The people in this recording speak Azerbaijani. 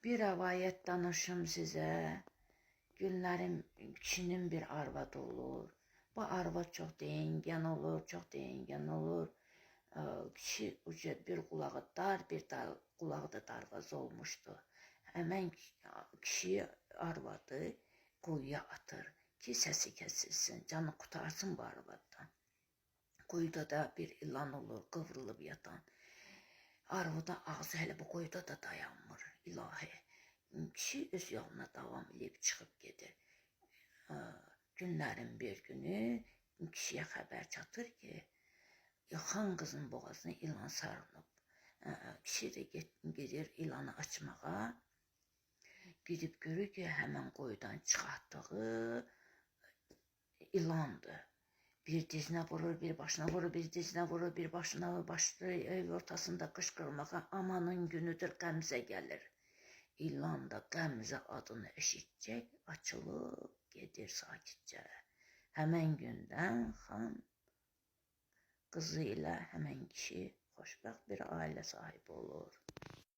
Bir rəvayət danışım sizə. Günlərim kişinin bir arvadı olur. Bu arvad çox deyingən olur, çox deyingən olur. Kişi bir qulağı dar, bir qulağı da darvazı olmuşdu. Həmən kişi arvadı quyuya atır ki, səsi kəsilsin, canı qutarsın bu arvaddan. Quyuda da bir ilan olur, qıvrılıb yatan. Arvada ağzı hələ bu quyuda da dayanmır, ilahi. Kişi öz yoluna davam edib çıxıb gedir. Günlərin bir günü kişiyə xəbər çatır ki, yaxan qızın boğazına ilan sarınıb. Kişi də gedir ilanı açmağa. Gidib görür ki, həmən quyudan çıxartdığı ilandır. Bir dizinə vurur, bir başına vurur, bir dizinə vurur, bir başına başlayır ev ortasında qışqırmağa. Amanın günüdür, qəmzə gəlir. İlan da qəmzə adını eşitcək, açılıb gedir sakitcə. Həmən gündən xan qızı ilə həmən kişi xoşbəxt bir ailə sahibi olur.